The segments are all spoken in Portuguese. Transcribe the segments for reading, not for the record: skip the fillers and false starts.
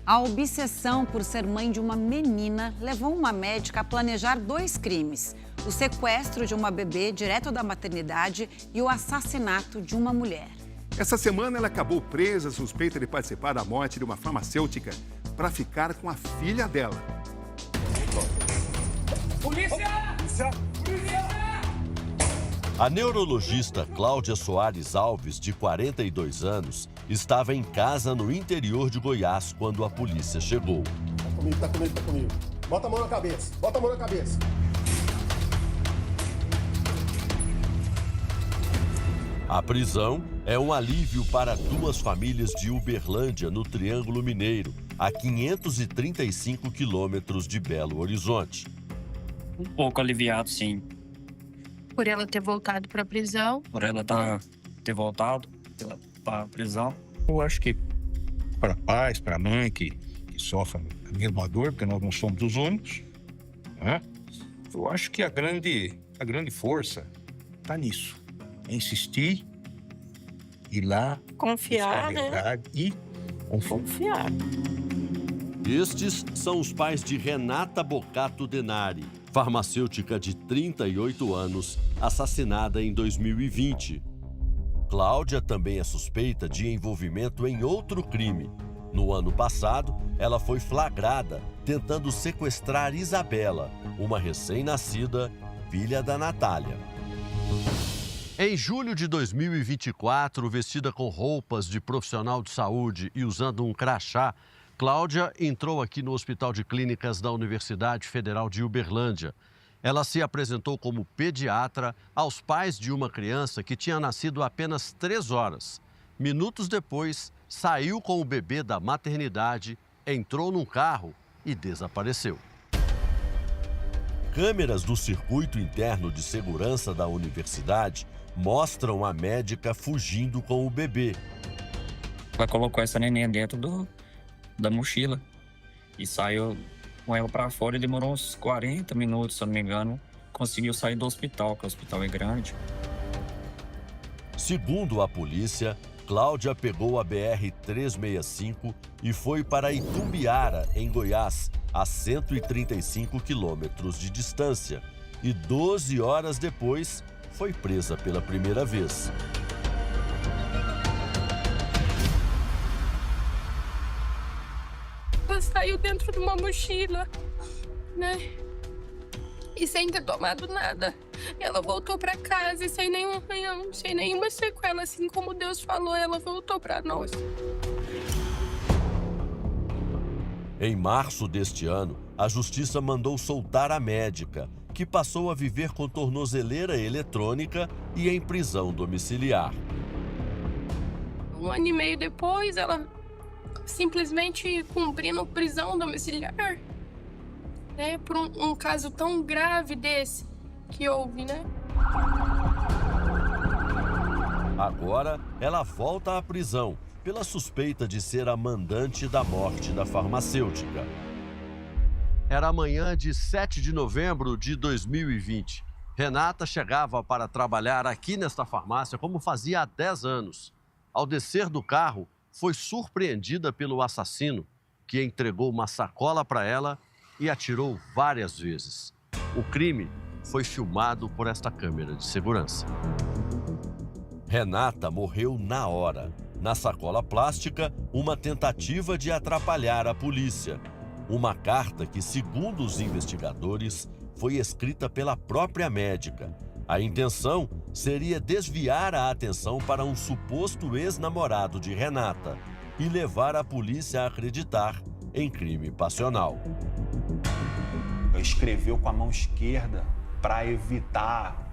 A obsessão por ser mãe de uma menina levou uma médica a planejar 2 crimes: o sequestro de uma bebê direto da maternidade e o assassinato de uma mulher. Essa semana ela acabou presa, suspeita de participar da morte de uma farmacêutica para ficar com a filha dela. Polícia! A neurologista Cláudia Soares Alves, de 42 anos, estava em casa no interior de Goiás quando a polícia chegou. Tá comigo. Bota a mão na cabeça, A prisão é um alívio para 2 famílias de Uberlândia, no Triângulo Mineiro, a 535 quilômetros de Belo Horizonte. Um pouco aliviado, sim. Por ela ter voltado para a prisão. Por ela ter voltado para a prisão. Eu acho que para pais, para mãe que sofrem a mesma dor, porque nós não somos os únicos, né? Eu acho que a grande força está nisso. É insistir, ir lá, Confiar, buscar a verdade e Confiar. Estes são os pais de Renata Bocato Denari, farmacêutica de 38 anos, assassinada em 2020. Cláudia também é suspeita de envolvimento em outro crime. No ano passado, ela foi flagrada tentando sequestrar Isabela, uma recém-nascida filha da Natália. Em julho de 2024, vestida com roupas de profissional de saúde e usando um crachá, Cláudia entrou aqui no Hospital de Clínicas da Universidade Federal de Uberlândia. Ela se apresentou como pediatra aos pais de uma criança que tinha nascido há apenas 3 horas. Minutos depois, saiu com o bebê da maternidade, entrou num carro e desapareceu. Câmeras do circuito interno de segurança da universidade mostram a médica fugindo com o bebê. Ela colocou essa neném dentro da mochila e saiu com ela para fora e demorou uns 40 minutos, se eu não me engano. Conseguiu sair do hospital, que o hospital é grande. Segundo a polícia, Cláudia pegou a BR-365 e foi para Itumbiara, em Goiás, a 135 quilômetros de distância. E 12 horas depois, foi presa pela primeira vez. Ela saiu dentro de uma mochila, né? E sem ter tomado nada. Ela voltou para casa e sem nenhuma sequela, assim como Deus falou, ela voltou para nós. Em março deste ano, a justiça mandou soltar a médica, que passou a viver com tornozeleira eletrônica e em prisão domiciliar. 1 ano e meio depois, ela simplesmente cumprindo prisão domiciliar, né? Por um caso tão grave desse que houve, né? Agora, ela volta à prisão pela suspeita de ser a mandante da morte da farmacêutica. Era a manhã de 7 de novembro de 2020. Renata chegava para trabalhar aqui nesta farmácia como fazia há 10 anos. Ao descer do carro, foi surpreendida pelo assassino, que entregou uma sacola para ela e atirou várias vezes. O crime foi filmado por esta câmera de segurança. Renata morreu na hora. Na sacola plástica, uma tentativa de atrapalhar a polícia. Uma carta que, segundo os investigadores, foi escrita pela própria médica. A intenção seria desviar a atenção para um suposto ex-namorado de Renata e levar a polícia a acreditar em crime passional. Escreveu com a mão esquerda para evitar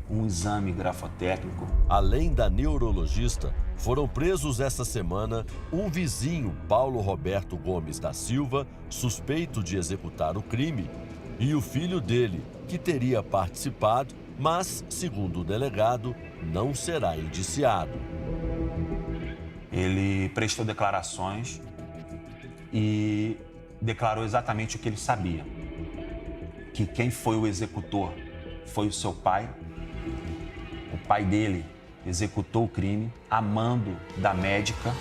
um exame grafotécnico. Além da neurologista, foram presos essa semana um vizinho, Paulo Roberto Gomes da Silva, suspeito de executar o crime, e o filho dele, que teria participado, mas, segundo o delegado, não será indiciado. Ele prestou declarações e declarou exatamente o que ele sabia. Que quem foi o executor foi o seu pai. O pai dele executou o crime, a mando da médica.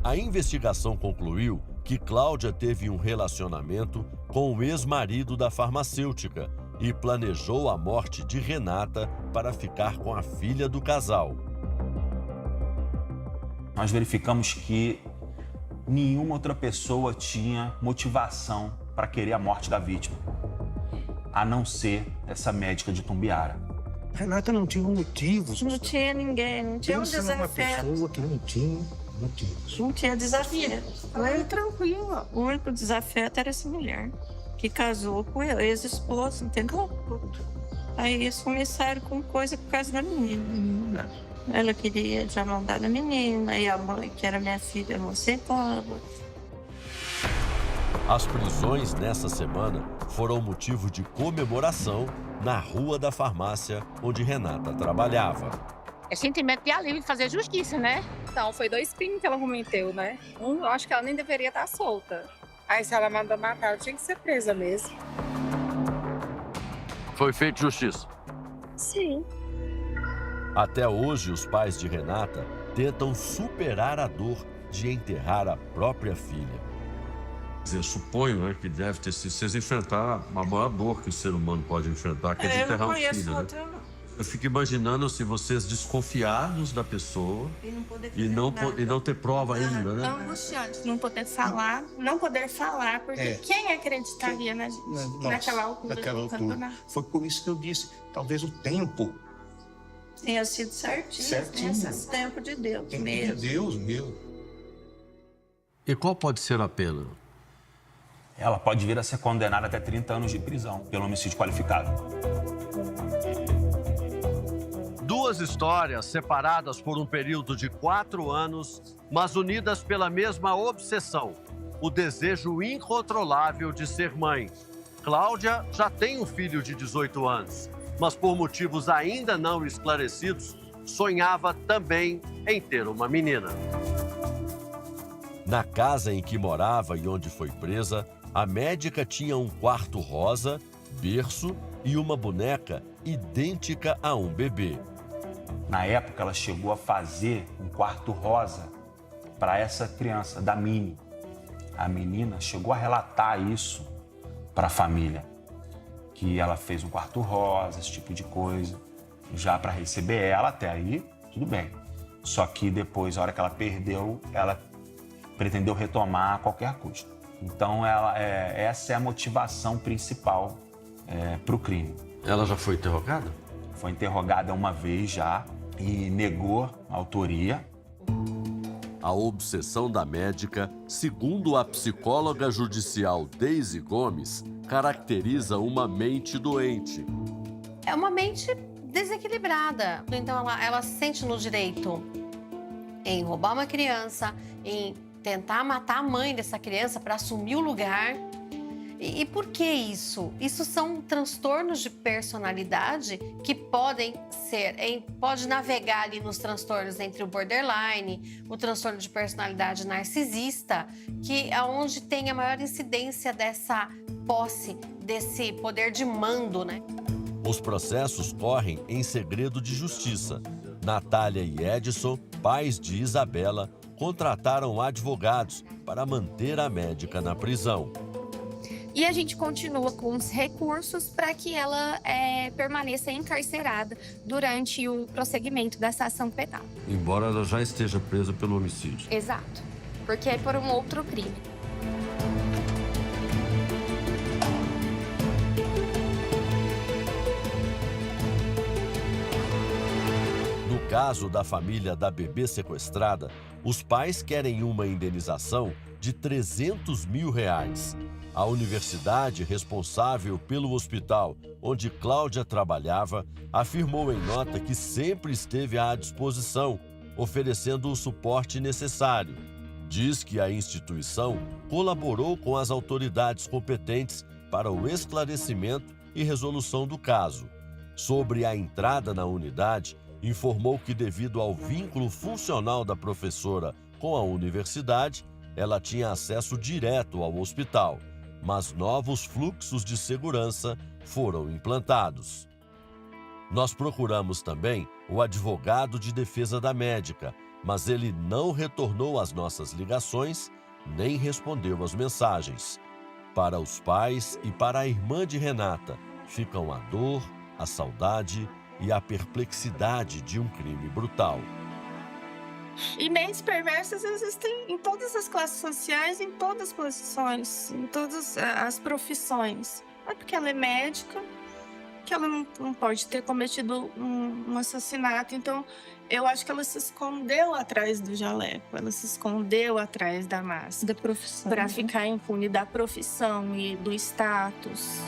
A investigação concluiu que Cláudia teve um relacionamento com o ex-marido da farmacêutica e planejou a morte de Renata para ficar com a filha do casal. Nós verificamos que nenhuma outra pessoa tinha motivação para querer a morte da vítima, a não ser essa médica de Tumbiara. Renata não tinha motivos. Não tinha ninguém, não tinha um Pensa numa desafio. pessoa que não tinha motivos. Não tinha desafio. Foi tranquilo. O único desafio era essa mulher, que casou com o ex-esposo, entendeu? Aí eles começaram com coisa por causa da menina. Ela queria já mandar na menina, e a mãe, que era minha filha, não aceitava. As prisões nessa semana foram motivo de comemoração na Rua da Farmácia, onde Renata trabalhava. É sentimento de alívio de fazer justiça, né? Então, foi 2 crimes que ela cometeu, né? Eu acho que ela nem deveria estar solta. Aí, se ela mandou matar, ela tinha que ser presa mesmo. Foi feita justiça. Sim. Até hoje, os pais de Renata tentam superar a dor de enterrar a própria filha. Eu suponho que deve ter sido vocês enfrentar a maior dor que o ser humano pode enfrentar, que é de enterrar um filho, né? Eu fico imaginando se vocês desconfiados da pessoa e não ter prova ainda, né? É angustiante não poder falar, porque quem acreditaria naquela altura? Foi por isso que eu disse, talvez o tempo. Tenha sido certinho. Nesse tempo de Deus mesmo. Deus meu. E qual pode ser a pena? Ela pode vir a ser condenada até 30 anos de prisão pelo homicídio qualificado. Duas histórias separadas por um período de 4 anos, mas unidas pela mesma obsessão, o desejo incontrolável de ser mãe. Cláudia já tem um filho de 18 anos, mas por motivos ainda não esclarecidos, sonhava também em ter uma menina. Na casa em que morava e onde foi presa, a médica tinha um quarto rosa, berço e uma boneca idêntica a um bebê. Na época, ela chegou a fazer um quarto rosa para essa criança, da Mini. A menina chegou a relatar isso para a família, que ela fez um quarto rosa, esse tipo de coisa, já para receber ela. Até aí, tudo bem. Só que depois, a hora que ela perdeu, ela pretendeu retomar a qualquer custo. Então, essa é a motivação principal para o crime. Ela já foi interrogada? Foi interrogada uma vez já e negou a autoria. A obsessão da médica, segundo a psicóloga judicial Deise Gomes, caracteriza uma mente doente. É uma mente desequilibrada. Então ela se sente no direito em roubar uma criança, em tentar matar a mãe dessa criança para assumir o lugar. E por que isso? Isso são transtornos de personalidade que podem ser, pode navegar ali nos transtornos entre o borderline, o transtorno de personalidade narcisista, que é onde tem a maior incidência dessa posse, desse poder de mando, né? Os processos correm em segredo de justiça. Natália e Edson, pais de Isabela, contrataram advogados para manter a médica na prisão. E a gente continua com os recursos para que ela permaneça encarcerada durante o prosseguimento dessa ação penal. Embora ela já esteja presa pelo homicídio. Exato, porque é por um outro crime. No caso da família da bebê sequestrada, os pais querem uma indenização de R$300 mil. A universidade responsável pelo hospital onde Cláudia trabalhava afirmou em nota que sempre esteve à disposição, oferecendo o suporte necessário. Diz que a instituição colaborou com as autoridades competentes para o esclarecimento e resolução do caso. Sobre a entrada na unidade, informou que, devido ao vínculo funcional da professora com a universidade, ela tinha acesso direto ao hospital, mas novos fluxos de segurança foram implantados. Nós procuramos também o advogado de defesa da médica, mas ele não retornou às nossas ligações nem respondeu às mensagens. Para os pais e para a irmã de Renata, ficam a dor, a saudade e a perplexidade de um crime brutal. E mentes perversas existem em todas as classes sociais, em todas as posições, em todas as profissões. Não é porque ela é médica que ela não pode ter cometido um assassinato. Então, eu acho que ela se escondeu atrás do jaleco, ela se escondeu atrás da máscara. Da profissão. Para ficar impune da profissão e do status.